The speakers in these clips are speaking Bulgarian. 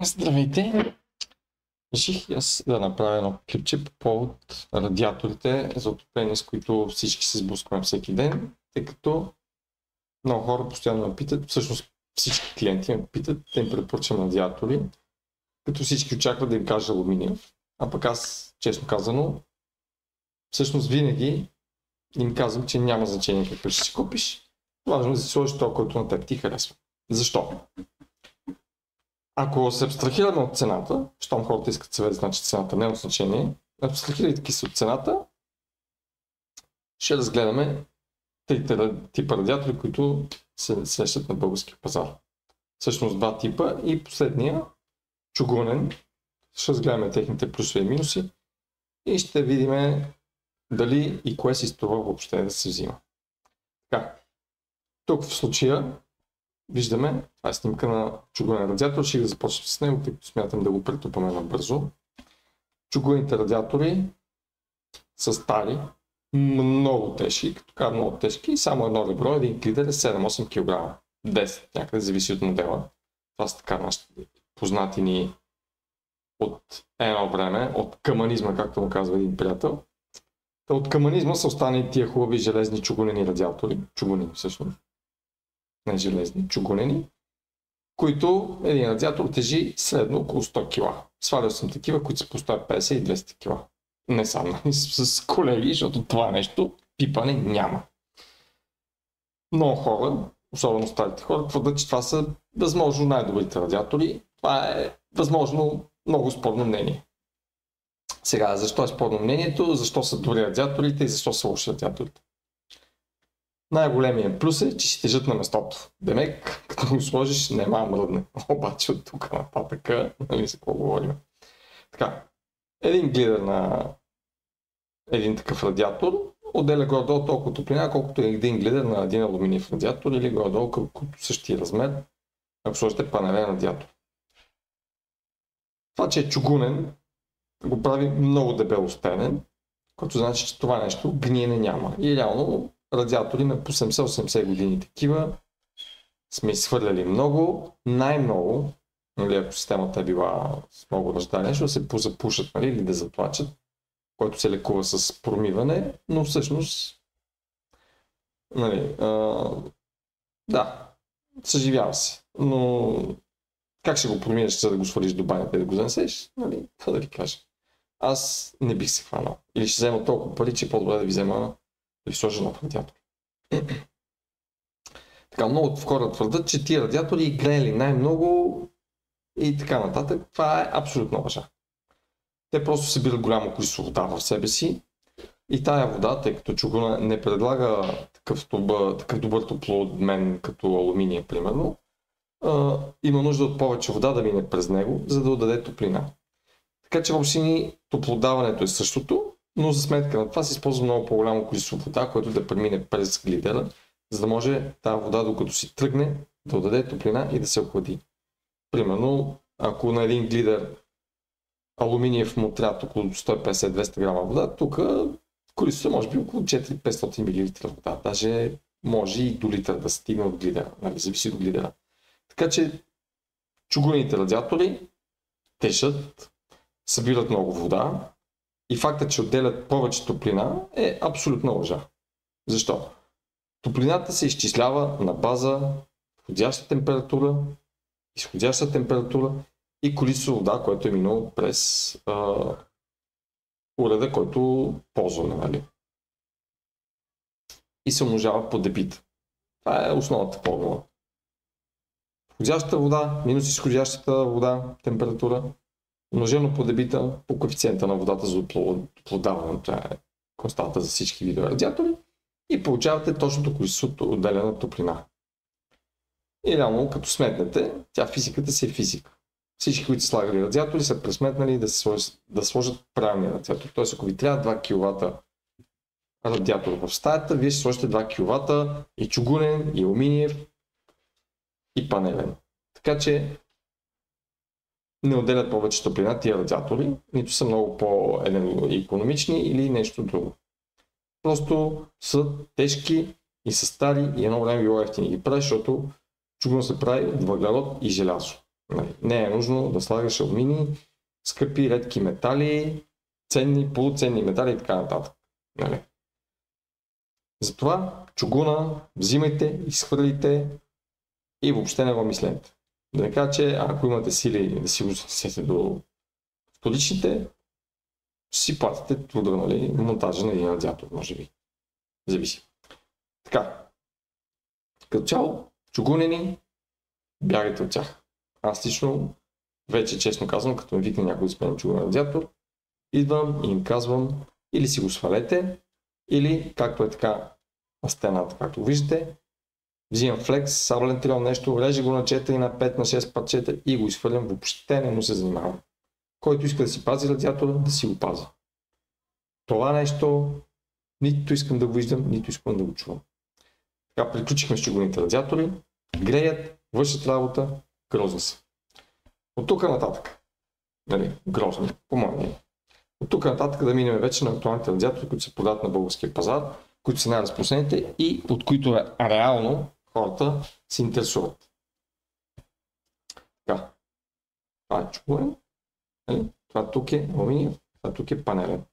Здравейте! Реших аз да направя едно клипче по повод радиаторите за отопление, с които всички се сблъскваме всеки ден, тъй като много хора постоянно ме питат, всъщност всички клиенти ме питат, да им препоръчам радиатори, като всички очакват да им кажа алуминиев, а пък аз, честно казано, всъщност винаги им казвам, че няма значение какво ще си купиш, важно е да си сложиш това, което на теб ти харесва. Защо? Ако се абстрахираме от цената, щом хората искат съвет, значи цената не е от значение, абстрахирайки се от цената, ще разгледаме трите типа радиатори, които се срещат на българския пазар. Всъщност два типа и последния, чугунен, ще разгледаме техните плюсове и минуси и ще видим дали и кое си струва въобще да се взима. Така, тук в случая виждаме, това е снимка на чугунен радиатор, ще да започнем с него, тъй като смятам да го претупаме набързо. Чугунните радиатори са стари, много тежки, като казвам много тежки, само едно ребро, един клидер е 7-8 кг, 10, някъде зависи от модела. Това са така нашите познати ни от едно време, от каманизма, както му казва един приятел. От каманизма са останали тия хубави железни чугунени радиатори, чугунени всъщност, не железни, чугунени, които един радиатор тежи средно около 100 кг. Свалял съм такива, които са по 150 и 200 кг. Не сам, с колеги, защото това нещо пипане няма. Много хора, особено старите хора, твърдят, че това са възможно най-добрите радиатори. Това е възможно много спорно мнение. Сега, защо е спорно мнението, защо са добри радиаторите и защо са лоши радиаторите? Най-големият плюс е, че си тежат на местото. Демек, като го сложиш, няма мръдне. Обаче от тук нататък, нали за какво говорим. Така, един глидер на един такъв радиатор отделя горе-долу толкова топлина, колкото е един глидер на един алуминиев радиатор или горе-долу колкото същия размер, ако сложите панелен радиатор. Това, че е чугунен, го прави много дебело стенен, което значи, че това нещо гниене няма. И реално радиатори на по 70-80 години такива сме изхвърляли много, най-много, нали, ако системата е била с много ръждане, ще се запушат, нали, или да заплачат, който се лекува с промиване, но всъщност нали, да, съживява се. Но как ще го промиеш, за да го свалиш до банята и да го занесеш? Нали, какво да ви кажа? Аз не бих се хванал. Или ще взема толкова пари, че по-добре да ви взема да ви сложа нов радиатор. Така, много хора твърдят, че тия радиатори греели най-много и така нататък. Това е абсолютно лъжа. Те просто събират голямо количество вода в себе си и тая вода, тъй като чугуна не предлага такъв добър топлообмен като алуминия, примерно, има нужда от повече вода да мине през него, за да отдаде топлина. Така че въобще топлодаването е същото, но за сметка на това се използва много по-голямо количество вода, което да премине през глидера, за да може тази вода, докато си тръгне, да отдаде топлина и да се охлади. Примерно, ако на един глидер алуминиев му трябва около 150-200 грама вода, тук количеството може би около 400-500 мл вода. Даже може и до литър да стигне от глидера, нали, зависи от глидера. Така че чугунените радиатори тежат, събират много вода и фактът, че отделят повече топлина е абсолютно лъжа. Защо? Топлината се изчислява на база входяща температура, изходяща температура и количество вода, което е минало през уреда, който ползваме. Нали? И се умножава по дебит. Това е основната формула. Входящата вода минус изходящата вода, температура, умножено по дебита, по коефициента на водата за оплодаване, това е константа за всички видове радиатори, и получавате точното количеството отделена топлина. И реално, като сметнете, физиката си е физика. Всички, които са слагали радиатори, са пресметнали да сложат правилния радиатор. Тоест, ако ви трябва 2 кВт радиатор в стаята, вие ще сложите 2 кВт и чугунен, и алуминиев, и панелен. Така че не отделят повече топлина тия радиатори, нито са много по-икономични или нещо друго. Просто са тежки и са стари и едно време било ефтини ги прави, защото чугун се прави от въглерод и желязо. Нали, не е нужно да слагаш алуминий, скъпи, редки метали, ценни, полуценни метали и така нататък. Нали. Затова чугуна взимайте, изхвърлите и въобще не го мислете. Да не кажа, че ако имате сили да си го занесете до вторичните, ще си платите труда, нали, монтажа на един радиатор, може би. Зависи. Така. Като цяло, чугунени, бягайте от тях. Аз лично, вече честно казвам, като ме викне някой да сменим чугунен радиатор, идвам и им казвам, или си го свалете, или, както е така на стената, както виждате, взимам флекс, саблен трил нещо, режа го на 4, на 5, на 6 парчета и го изхвърлям, въобще не му се занимавам. Който иска да си пази радиатора, да си го пази. Това нещо нито искам да го виждам, нито искам да го чувам. Така, приключихме с чугунните радиатори, греят, вършат работа, грозни са. От тук нататък, нали, грозни, по мое мнение. От тук нататък да минем вече на актуалните радиатори, които се продават на българския пазар, които са най-разпространените и от които реално хората се интересуват. Така, това е чугунен, това тук е алуминиев, това тук е панелен.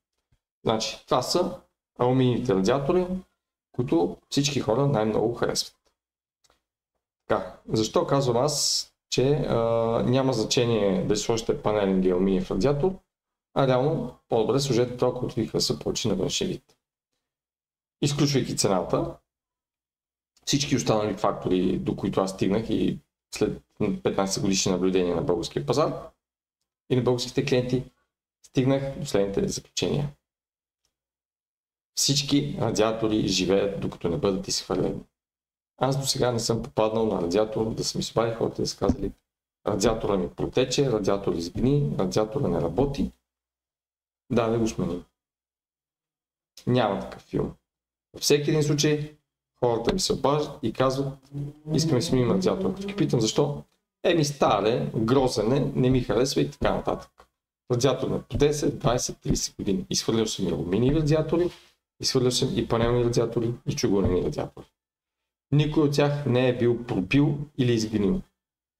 Значи, това са алуминиевите радиатори, които всички хора най-много харесват. Така, защо казвам аз, че няма значение да сложите панелен или алуминиев радиатор, а реално по-добре сложете това, което ви хареса повече на външен вид. Изключвайки цената, всички останали фактори, до които аз стигнах и след 15 годишни наблюдения на българския пазар и на българските клиенти, стигнах до следните заключения. Всички радиатори живеят докато не бъдат изхвърлени. Аз до сега не съм попаднал на радиатор да са ми свали хората да са казали радиатора ми протече, радиатор изгни, радиатора не работи. Да го сменим. Няма такъв филм. Във всеки един случай хората ми се обаждат и казват, искаме да сменим радиатора. Като ги питам защо? Ми старе, грозене, не ми харесва и така нататък. Радиатор на по 10, 20, 30 години. Изхвърлял съм и алуминиеви радиатори, изхвърлял съм и панелни радиатори, и чугунени радиатори. Никой от тях не е бил пропил или изгнил.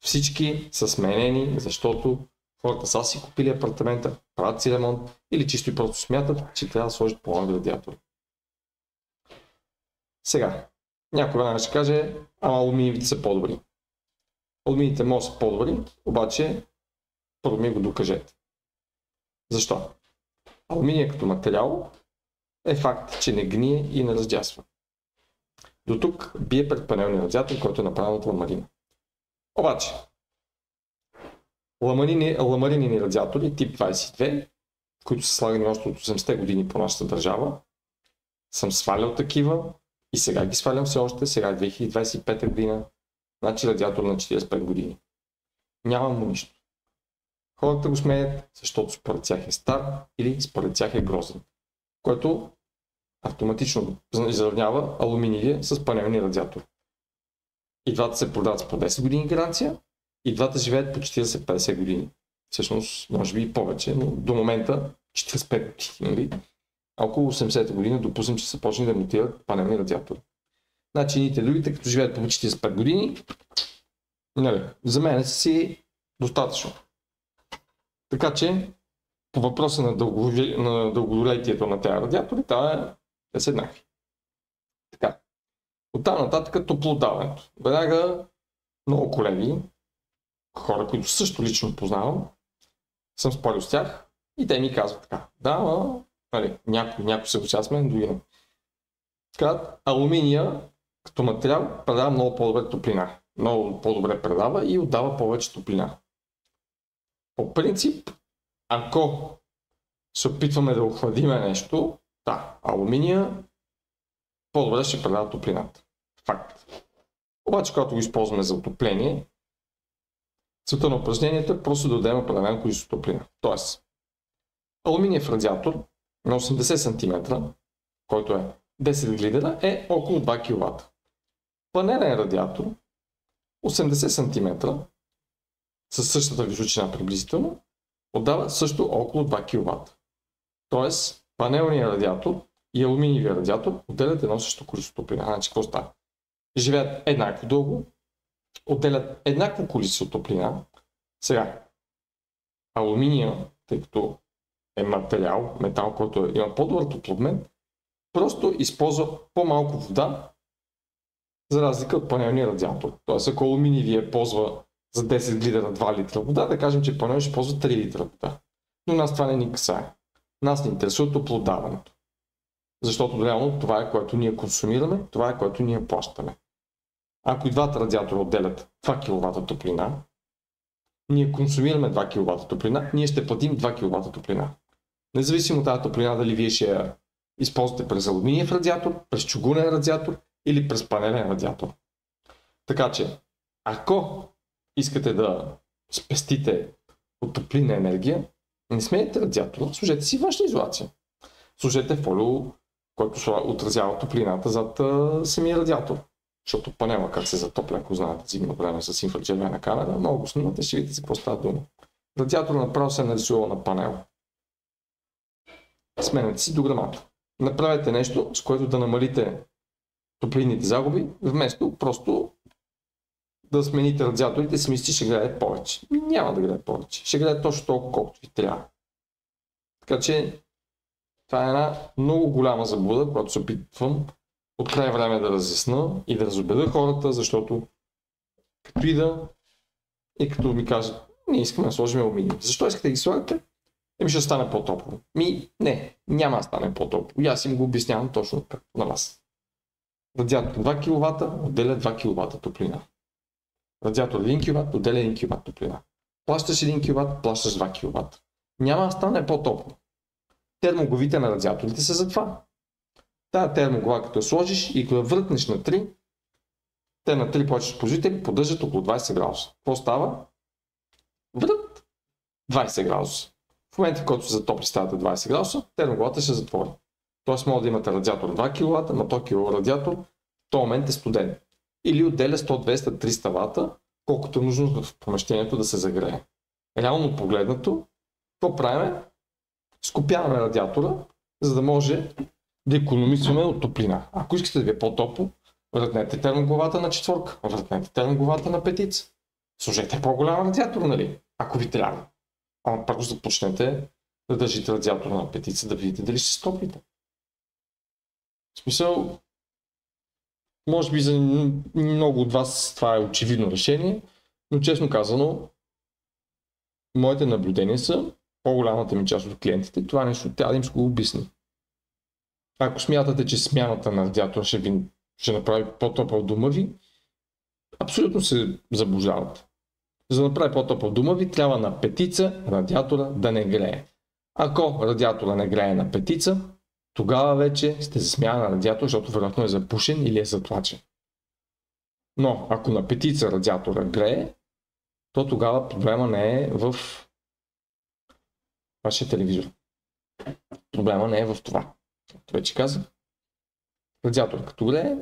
Всички са сменени, защото хората са си купили апартамента, правят си ремонт или чисто и просто смятат, че трябва да сложат по-нови радиатори. Сега, някой веднага ще каже, алуминиевите са по-добри. Алуминиите може да са по-добри, обаче първо ми го докажете. Защо? Алуминия като материал е факт, че не гние и не раздясва. До тук бие пред панелния радиатор, който е направен от ламарина. Обаче, ламаринени радиатори тип 22, които са слагани още от 80-те години по нашата държава, съм свалял такива и сега ги свалям все още, сега е 2025 година, значи радиатор на 45 години. Нямам му нищо. Хората го смеят, защото според тях е стар или според тях е грозен, което автоматично изравнява алуминиевия с панелни радиатори. И двата се продават с по 10 години гаранция, и двата живеят по 40-50 години. Всъщност, може би и повече, но до момента 45 години. А около 80-та година допуснем, че са почнали да монтират панелни радиатори. Значи, едните другите, като живеят по 45 години, нали, за мен са си достатъчно. Така че, по въпроса на дълголетието на тези радиатори, те са еднакви. Така. Оттам нататък топлоотдаването. Веднага много колеги, хора, които също лично познавам, съм спорил с тях и те ми казват така. Нали, някой се участва с мен, други не. Така, алуминия като материал предава много по-добре топлина. Много по-добре предава и отдава повече топлина. По принцип, ако се опитваме да охладиме нещо, алуминия по-добре ще предава топлината. Факт. Обаче, когато го използваме за отопление, целта на упражнението е просто да дадем определено количество топлина. Тоест, алуминиев радиатор на 80 см, който е 10 глидера, е около 2 кВт. Панелен радиатор 80 см със същата височина приблизително отдава също около 2 кВт. Тоест, панелният радиатор и алуминиевия радиатор отделят едно също количество топлина. Значи, какво става? Живеят еднакво дълго, отделят еднакво количество топлина, Сега, алуминия, тъй като е метал, който има по-добър топлообмен, просто използва по-малко вода, за разлика от панелния радиатор. Тоест, ако алуминий ви ползва за 10 глидера 2 литра вода, да кажем, че панел ще ползва 3 литра вода. Но нас това не ни касае. Нас ни интересува топлодаването. Защото реално това е, което ние консумираме, това е, което ние плащаме. Ако и двата радиатора отделят 2 кВт топлина, ние консумираме 2 кВт топлина, ние ще платим 2 кВт топлина. Независимо от тази топлина дали вие ще я използвате през алуминиев радиатор, през чугунен радиатор или през панелен радиатор. Така че, ако искате да спестите от топлинна енергия, не сменяте радиатора, сложете си външна изолация. Сложете фолио, който отразява топлината зад самия радиатор. Защото панела как се затопля, ако знаете зимно време с инфрачервена камера, много го снимате, ще видите за какво става дума. Радиатор направо се е нарисувал на панел. Сменете си дограмата. Направете нещо, с което да намалите топлинните загуби, вместо просто да смените радиаторите и си мислите, ще грее повече. Няма да грее повече. Ще грее точно толкова, колкото ви трябва. Така че това е една много голяма заблуда, която се опитвам от край време да разясна и да разобеда хората, защото като ида и като ми кажат, ние искаме да сложим алуминиум. Защо искате да ги слагате? Ще стане по-топло. Не, няма да стане по-топло. И аз им го обяснявам точно както на вас. Радиатор 2 кВт отделя 2 кВт топлина. Радиатор 1 кВт отделя 1 кВт топлина. Плащаш 1 кВт, плащаш 2 кВт. Няма да стане по-топло. Термоглавите на радиаторите са за това. Тая термоглава, като я сложиш и като я въртнеш на 3, те на 3 повече производители поддържат около 20 градуса. Какво става? Врат 20 градуса. В момента, в който се затопли стаята 20 градуса, термоглавата ще затвори. Тоест може да имате радиатор 2 кВт, на 100 кВт радиатор, в този момент е студен. Или отделя 100, 200, 300 вата, колкото е нужно в помещението да се загрее. Реално погледнато, какво правим? Скопяваме радиатора, за да може да икономисваме от топлина. Ако искате да ви е по-топло, въртнете термоглавата на четворка, въртнете термоглавата на петица. Сложете по-голям радиатор, нали? Ако ви трябва. Ама първо започнете да държите радиатора на петица, да видите дали ще се стоплите. В смисъл, може би за много от вас това е очевидно решение, но честно казано, моите наблюдения са, по-голямата ми част от клиентите, това нещо трябва да им се го обясни. Ако смятате, че смяната на радиатора ще направи по-топъл дома ви, абсолютно се заблуждавате. За да направи по-топъл дома ви, трябва на петица радиатора да не грее. Ако радиатора не грее на петица, тогава вече сте за смяна на радиатор, защото вероятно е запушен или е затлачен. Но ако на петица радиатора грее, то тогава проблема не е в вашия телевизор. Проблема не е в това. Както вече казах, радиатор като грее,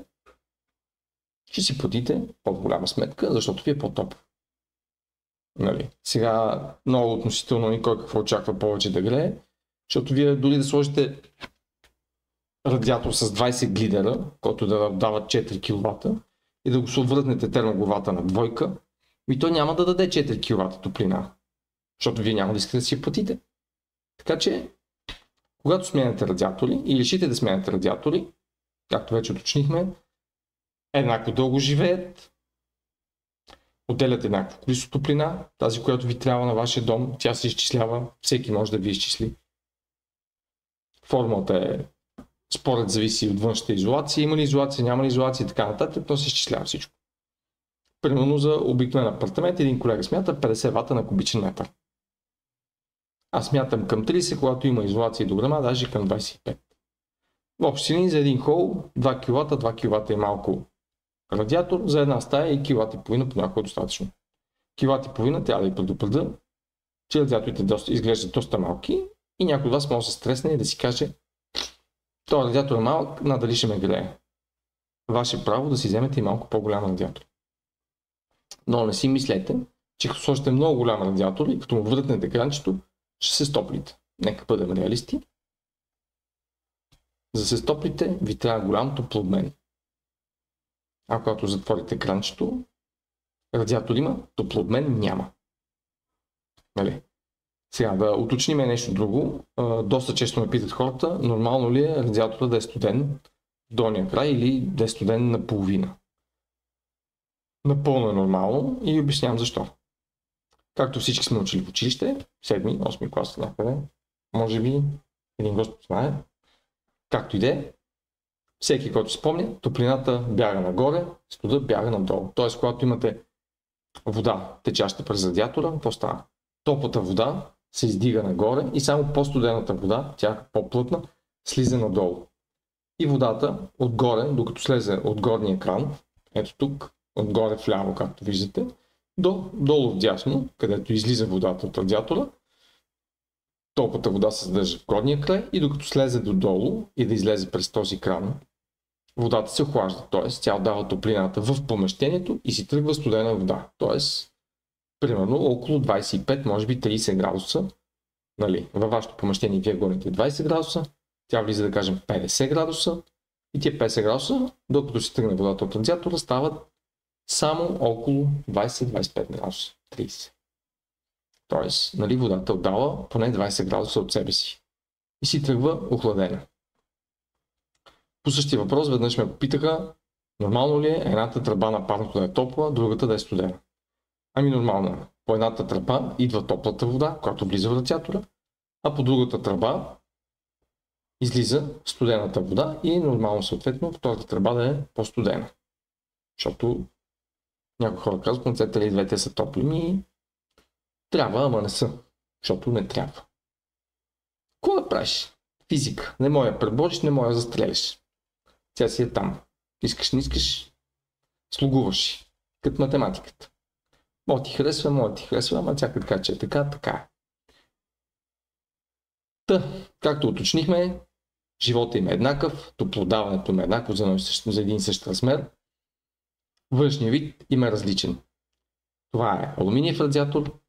ще си платите по-голяма сметка, защото ви е по-топло. Нали. Сега много относително никой какво очаква повече да грее, защото вие дори да сложите радиатор с 20 глидера, който да дава 4 кВт и да го съвърнете термоглавата на двойка, и то няма да даде 4 кВт топлина, защото вие няма да искате да си платите. Така че, когато сменяте радиатори или решите да сменяте радиатори, както вече уточнихме, еднакво дълго живеят, отделят еднакво количество топлина, тази, която ви трябва на вашия дом, тя се изчислява, всеки може да ви изчисли. Формулата е според зависи от външната изолация, има ли изолация, няма ли изолация и така нататък, то се изчислява всичко. Примерно за обикновен апартамент един колега смята 50 вата на кубичен метър. Аз смятам към 30, когато има изолация и дограма, даже към 25. В общи линии за един хол 2 кВт, 2 кВт е малко радиатор, за една стая и киловат и половина понякога е достатъчно. Киловат и половина трябва да ви предупредя, че радиаторите изглеждат доста малки и някой от вас може да се стресне и да си каже, този радиатор е малък, надали ще ме грее. Ваше право да си вземете и малко по-голям радиатор. Но не си мислете, че като сложите много голям радиатор и като му въртнете кранчето, ще се стоплите. Нека бъдем реалисти. За да се стоплите, ви трябва голям топлообмен. А когато затворите кранчето, радиатор има, топлообмен няма. Нали? Сега да уточним нещо друго. Доста често ме питат хората, нормално ли е радиатора да е студен в долния край или да е студен наполовина. Напълно е нормално и обяснявам защо. Както всички сме учили в училище, 7, 8 клас някъде, може би един Господ знае, както и да е, всеки, който спомня, топлината бяга нагоре, студа бяга надолу. Тоест, когато имате вода, течаща през радиатора, какво става? Топлата вода се издига нагоре и само по-студената вода, тя е по-плътна, слиза надолу. И водата отгоре, докато слезе от горния кран, ето тук, отгоре вляво, както виждате, долу вдясно, където излиза водата от радиатора, топлата вода се задържа в горния край и докато слезе додолу и да излезе през този кран, водата се охлажда, т.е. тя отдава топлината в помещението и си тръгва студена вода. Т.е. примерно около 25, може би 30 градуса. Нали, във вашето помещение вие гоните 20 градуса, тя влиза да кажем 50 градуса и тия 50 градуса, докато си тръгне водата от радиатора, стават само около 20-25 градуса, 30. Тоест, нали, водата отдава поне 20 градуса от себе си и си тръгва охладена. По същия въпрос веднъж ме попитаха, нормално ли е едната тръба на парното да е топла, другата да е студена. Ами нормално е. По едната тръба идва топлата вода, която влиза в радиатора, а по другата тръба излиза студената вода и нормално съответно втората тръба да е по-студена. Защото някои хора казват, концепта ли двете са топли, и трябва, ама не са, защото не трябва. Какво да правиш? Физика. Не може да пребориш, не може да застреляш. Тя си е там. Искаш, не искаш, слугуваш. Като математиката. Може ти харесва, ама тя така, че е така, така е. Както уточнихме, живота им е еднакъв, топлодаването им е еднакво за един и същ размер. Външният вид им е различен. Това е алуминиев радиатор,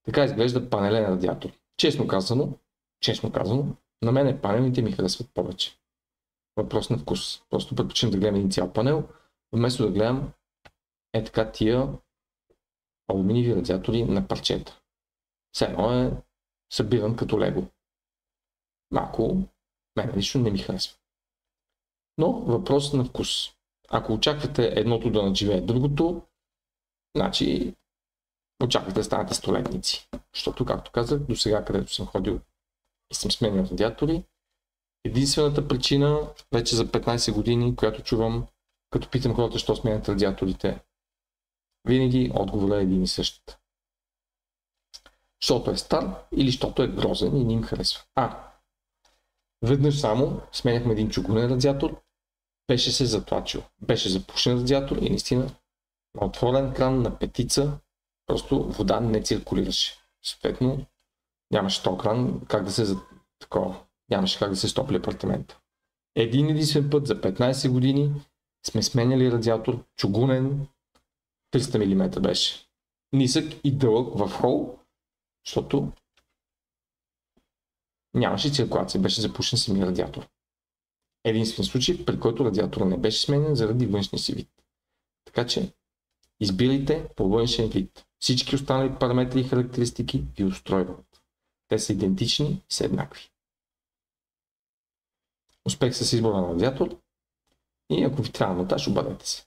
така изглежда панелен радиатор. Честно казано, на мен панелните ми харесват повече. Въпрос на вкус. Просто предпочитам да гледам един цял панел, вместо да гледам така тия алуминиеви радиатори на парчета. Все едно е събиран като лего. Малко мен лично не ми харесва. Но въпрос на вкус. Ако очаквате едното да надживее другото, значи очаквате да станете столетници. Защото, както казах, до сега, където съм ходил и съм сменил радиатори, единствената причина вече за 15 години, която чувам, като питам хората, защо сменят радиаторите, винаги отговорът е един и същ. Защото е стар или защото е грозен и не им харесва. Веднъж само сменяхме един чугунен радиатор, беше се затлачил. Беше запушен радиатор и наистина на отворен кран, на петица, просто вода не циркулираше. Съответно, нямаше този кран как да се такова. Нямаше как да се стопли апартамента. Един единствен път за 15 години сме сменяли радиатор, чугунен, 300 мм беше. Нисък и дълъг в хол, защото нямаше циркулация, беше запушен самия радиатор. Единствен случай, при който радиатора не беше сменен заради външния си вид. Така че избирайте по външен вид. Всички останали параметри и характеристики ви устройват. Те са идентични и са еднакви. Успех с избора на радиатор и ако ви трябва монтаж, обадете се.